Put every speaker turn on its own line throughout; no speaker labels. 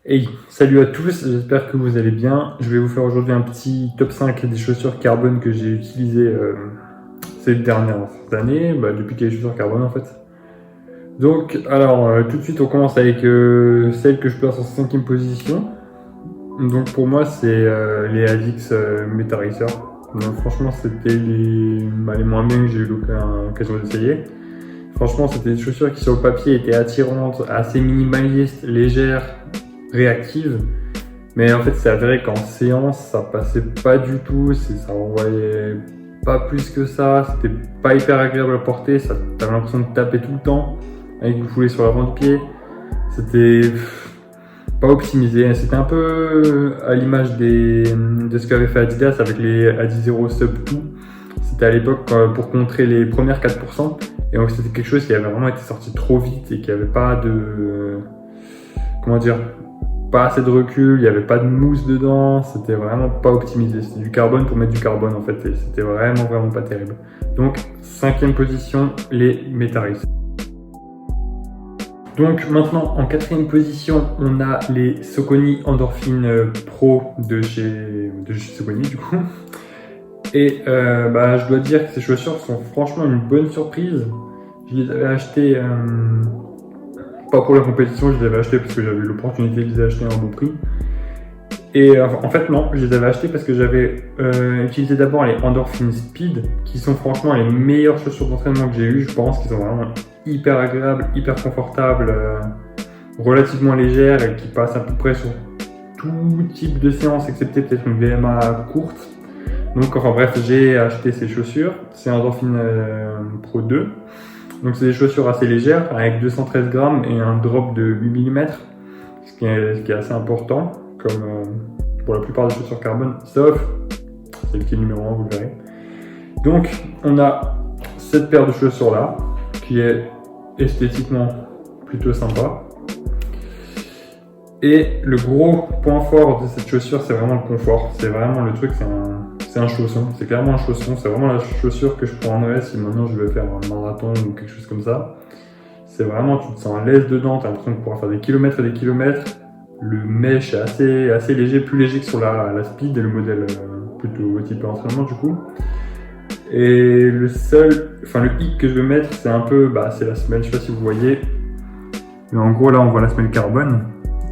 Hey, salut à tous, j'espère que vous allez bien. Je vais vous faire aujourd'hui un petit top 5 des chaussures carbone que j'ai utilisées ces dernières années, depuis qu'il y a les chaussures carbone en fait. Donc, alors, tout de suite, on commence avec celle que je place en 5e position. Donc, pour moi, c'est les Adix Meta Racer. Donc, franchement, c'était les moins bien que j'ai eu l'occasion d'essayer. Franchement, c'était des chaussures qui, sur le papier, étaient attirantes, assez minimalistes, légères, réactives. Mais en fait, c'est avéré qu'en séance, ça passait pas du tout, ça renvoyait pas plus que ça, c'était pas hyper agréable à porter, t'avais l'impression de taper tout le temps avec du foulé sur l'avant du pied. C'était pas optimisé, c'était un peu à l'image de ce qu'avait fait Adidas avec les Adizero Sub 2. C'était à l'époque pour contrer les premières 4%, et donc c'était quelque chose qui avait vraiment été sorti trop vite et qui avait pas de... comment dire, pas assez de recul, il n'y avait pas de mousse dedans, c'était vraiment pas optimisé. C'était du carbone pour mettre du carbone en fait, et c'était vraiment pas terrible. Donc 5e position, les Meta Racer. Donc maintenant en 4e position, on a les Saucony Endorphin Pro de chez Saucony du coup. Et je dois dire que ces chaussures sont franchement une bonne surprise. Je les avais achetées pas pour la compétition, je les avais achetées parce que j'avais eu l'opportunité de les acheter à un bon prix. Et en fait non, je les avais achetées parce que j'avais utilisé d'abord les Endorphin Speed, qui sont franchement les meilleures chaussures d'entraînement que j'ai eues. Je pense qu'ils sont vraiment hyper agréables, hyper confortables, relativement légères et qui passent à peu près sur tout type de séance, excepté peut-être une VMA courte. Donc enfin bref, j'ai acheté ces chaussures, c'est Endorphin Pro 2. Donc c'est des chaussures assez légères avec 213 grammes et un drop de 8 mm, ce qui est assez important comme pour la plupart des chaussures carbone, sauf celle qui est numéro 1, vous le verrez. Donc on a cette paire de chaussures là qui est esthétiquement plutôt sympa. Et le gros point fort de cette chaussure, c'est vraiment le confort. C'est vraiment le truc, c'est un chausson. C'est clairement un chausson. C'est vraiment la chaussure que je prendrais si maintenant je veux faire un marathon ou quelque chose comme ça. C'est vraiment, tu te sens à l'aise dedans, tu as l'impression de pouvoir faire des kilomètres et des kilomètres. Le mesh est assez léger, plus léger que sur la Speed et le modèle plutôt type entraînement du coup. Et le hic que je veux mettre, c'est un peu, c'est la semelle, je sais pas si vous voyez. Mais en gros là on voit la semelle carbone.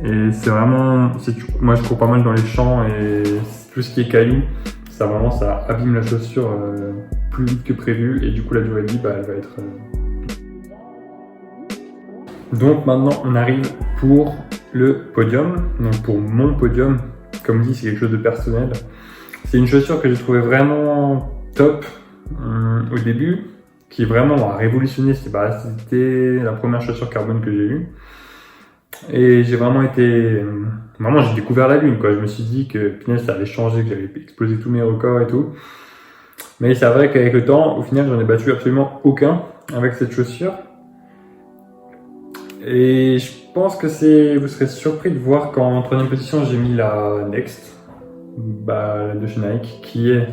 Et c'est vraiment, moi je cours pas mal dans les champs et tout ce qui est cailloux, ça abîme la chaussure plus vite que prévu et du coup la durée de vie elle va être... Donc maintenant on arrive pour le podium, donc pour mon podium, comme dit c'est quelque chose de personnel. C'est une chaussure que j'ai trouvé vraiment top au début, qui vraiment a révolutionné, c'était la première chaussure carbone que j'ai eue. Et j'ai j'ai découvert la lune quoi. Je me suis dit que punaise ça allait changer, que j'allais exploser tous mes records et tout. Mais c'est vrai qu'avec le temps, au final j'en ai battu absolument aucun avec cette chaussure. Et je pense que vous serez surpris de voir qu'en 3e position j'ai mis la Next, la de chez Nike, qui est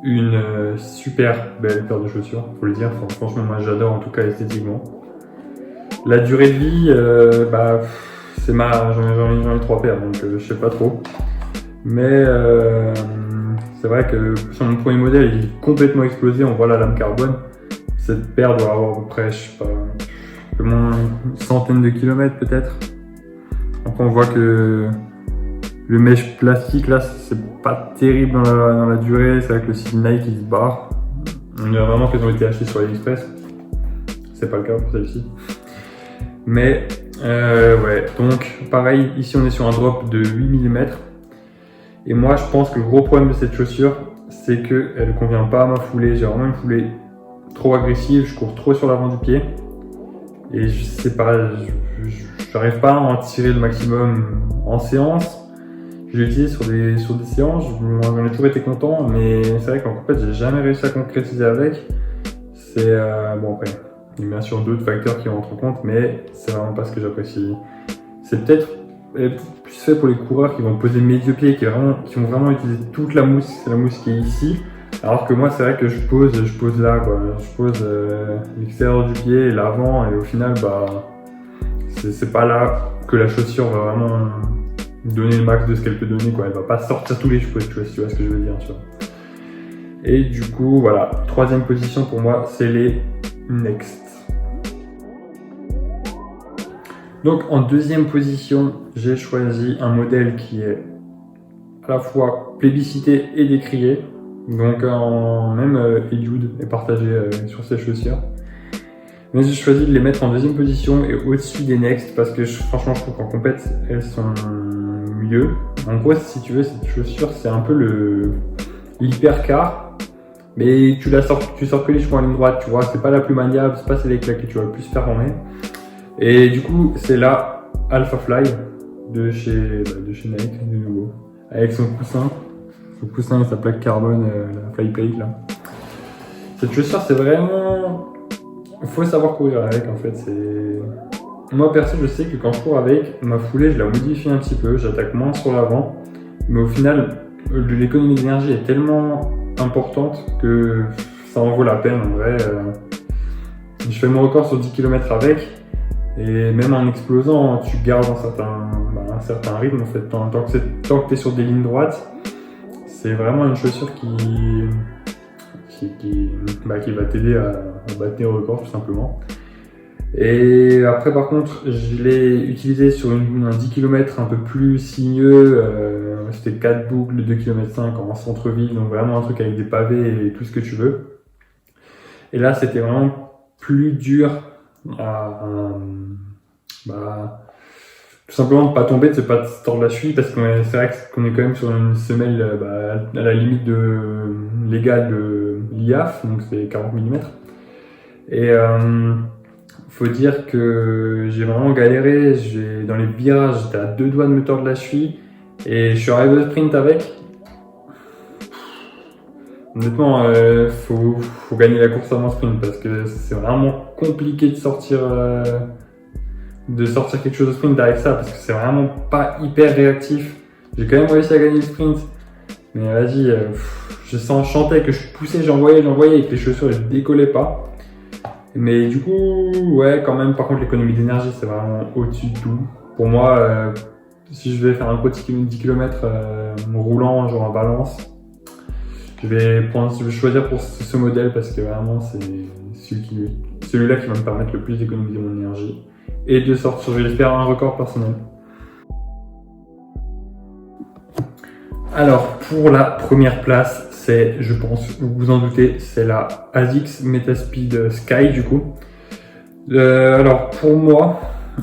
une super belle paire de chaussures, faut le dire. Franchement moi j'adore en tout cas esthétiquement. La durée de vie, j'en ai 3 paires, donc je sais pas trop. Mais c'est vrai que sur mon premier modèle, il est complètement explosé, on voit la lame carbone. Cette paire doit avoir à peu près, je sais pas, un peu moins une centaine de kilomètres peut-être. Enfin, on voit que le mesh plastique là, c'est pas terrible dans la durée, c'est vrai que le site Nike il se barre. On dirait vraiment qu'elles ont été achetées sur AliExpress. C'est pas le cas pour celle-ci. Mais ouais, donc pareil, ici on est sur un drop de 8 mm. Et moi je pense que le gros problème de cette chaussure, c'est qu'elle ne convient pas à ma foulée. J'ai vraiment une foulée trop agressive, je cours trop sur l'avant du pied. Et je sais pas, j'arrive pas à en tirer le maximum en séance. Je l'ai utilisé sur des séances, j'en ai toujours été content, mais c'est vrai qu'en fait j'ai jamais réussi à concrétiser avec. C'est bon après. Il y a bien sûr d'autres facteurs qui rentrent en compte, mais c'est vraiment pas ce que j'apprécie. C'est peut-être plus fait pour les coureurs qui vont poser médio-pied, qui vont vraiment utiliser toute la mousse, c'est la mousse qui est ici. Alors que moi, c'est vrai que je pose là, quoi. Je pose l'extérieur du pied et l'avant, et au final, c'est pas là que la chaussure va vraiment donner le max de ce qu'elle peut donner, quoi. Elle va pas sortir tous les cheveux, tu vois, si tu vois ce que je veux dire, tu vois. Et du coup, voilà, troisième position pour moi, c'est les Next. Donc en deuxième position, j'ai choisi un modèle qui est à la fois plébiscité et décrié. Donc même Eliud est partagé sur ses chaussures. Mais j'ai choisi de les mettre en deuxième position et au-dessus des Next parce que franchement je trouve qu'en compète elles sont mieux. En gros, si tu veux, cette chaussure c'est un peu l'hypercar, mais tu sors que les cheveux en ligne droite, tu vois, c'est pas la plus maniable, c'est pas celle avec laquelle tu vas le plus performer. Et du coup, c'est la Alpha Fly de chez Nike de nouveau, avec son coussin et sa plaque carbone, la Fly Plate là. Cette chaussure c'est vraiment... Faut savoir courir avec en fait. Moi perso, je sais que quand je cours avec, ma foulée je la modifie un petit peu, j'attaque moins sur l'avant, mais au final l'économie d'énergie est tellement importante que ça en vaut la peine en vrai. Je fais mon record sur 10 km avec, et même en explosant, tu gardes un certain rythme en fait. Tant que tu es sur des lignes droites, c'est vraiment une chaussure qui va t'aider à battre tes records tout simplement. Et après par contre, je l'ai utilisé sur un 10 km un peu plus sinueux, c'était 4 boucles de 2 km 5 en centre-ville, donc vraiment un truc avec des pavés et tout ce que tu veux. Et là c'était vraiment plus dur tout simplement de pas tomber, de pas se tordre la cheville, parce que c'est vrai qu'on est quand même sur une semelle à la limite légale de l'IAF, donc c'est 40 mm. Et faut dire que j'ai vraiment galéré, dans les virages j'étais à 2 doigts de me tordre la cheville, et je suis arrivé au sprint avec. Honnêtement, faut gagner la course avant sprint, parce que c'est vraiment compliqué de sortir quelque chose au sprint avec ça, parce que c'est vraiment pas hyper réactif. J'ai quand même réussi à gagner le sprint, mais vas-y, je sentais que je poussais, j'envoyais et que les chaussures elles décollaient pas. Mais du coup, ouais, quand même, par contre l'économie d'énergie c'est vraiment au-dessus de tout. Pour moi, si je vais faire un gros 10 km roulant, genre en balance, je vais choisir pour ce modèle, parce que vraiment c'est celui-là qui va me permettre le plus d'économiser mon énergie et de sortir, j'espère, un record personnel. Alors, pour la première place, c'est, je pense, vous vous en doutez, c'est la ASICS Metaspeed Sky du coup. Alors, pour moi,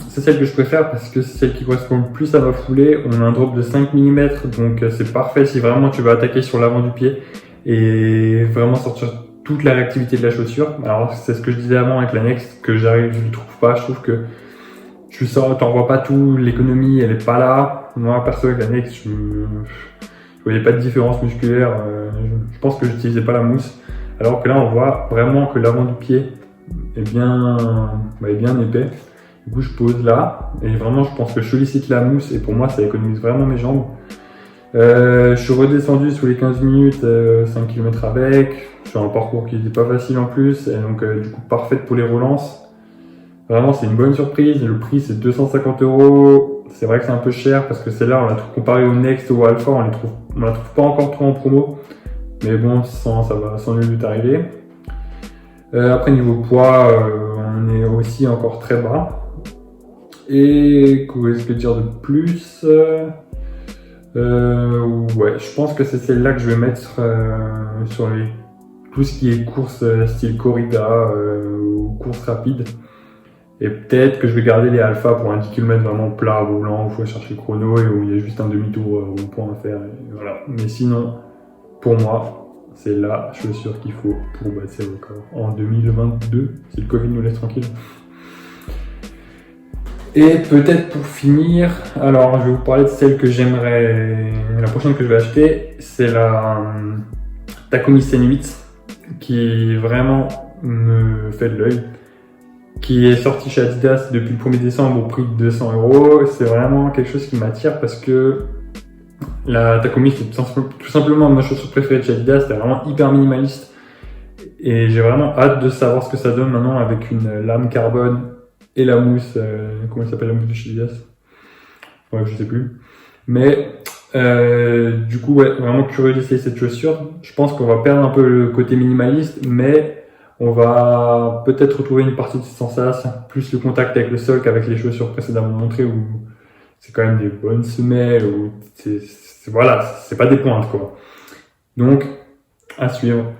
c'est celle que je préfère parce que c'est celle qui correspond le plus à ma foulée. On a un drop de 5 mm, donc c'est parfait si vraiment tu veux attaquer sur l'avant du pied et vraiment sortir toute la réactivité de la chaussure. Alors, c'est ce que je disais avant avec la Next, que je ne trouve pas. Je trouve que t'en vois pas tout, l'économie elle est pas là. Moi perso avec la Next, je voyais pas de différence musculaire, je pense que j'utilisais pas la mousse, alors que là on voit vraiment que l'avant du pied est bien épais. Du coup je pose là, et vraiment je pense que je sollicite la mousse, et pour moi ça économise vraiment mes jambes. Je suis redescendu sous les 15 minutes, 5 km avec, sur un parcours qui n'était pas facile en plus, et donc du coup parfaite pour les relances. Vraiment, c'est une bonne surprise. Le prix, c'est 250 €. C'est vrai que c'est un peu cher parce que celle-là, on la trouve comparée au Next ou au Alpha, on la trouve pas encore trop en promo. Mais bon, ça va sans nul doute arriver. Après, niveau poids, on est aussi encore très bas. Et qu'est-ce que dire de plus? Ouais, je pense que c'est celle-là que je vais mettre sur tout ce qui est course style corrida ou course rapide. Et peut-être que je vais garder les alphas pour un 10 km vraiment plat, roulant, où il faut chercher le chrono et où il y a juste un demi-tour rond-point à faire. Et voilà. Mais sinon, pour moi, c'est la chaussure qu'il faut pour battre ses records en 2022, si le Covid nous laisse tranquille. Et peut-être pour finir, alors je vais vous parler de celle que j'aimerais, la prochaine que je vais acheter, c'est la Takumi Sen 8, qui vraiment me fait de l'œil, qui est sorti chez Adidas depuis le 1er décembre au prix de 200 €. C'est vraiment quelque chose qui m'attire parce que la Takumi c'est tout simplement ma chaussure préférée de chez Adidas, c'est vraiment hyper minimaliste et j'ai vraiment hâte de savoir ce que ça donne maintenant avec une lame carbone et la mousse, comment elle s'appelle la mousse de chez Adidas? Ouais, je sais plus. Mais du coup, ouais, vraiment curieux d'essayer cette chaussure. Je pense qu'on va perdre un peu le côté minimaliste, mais on va peut-être retrouver une partie de cette sensation, plus le contact avec le sol qu'avec les chaussures précédemment montrées, où c'est quand même des bonnes semelles, où voilà, c'est pas des pointes, quoi. Donc, à suivre.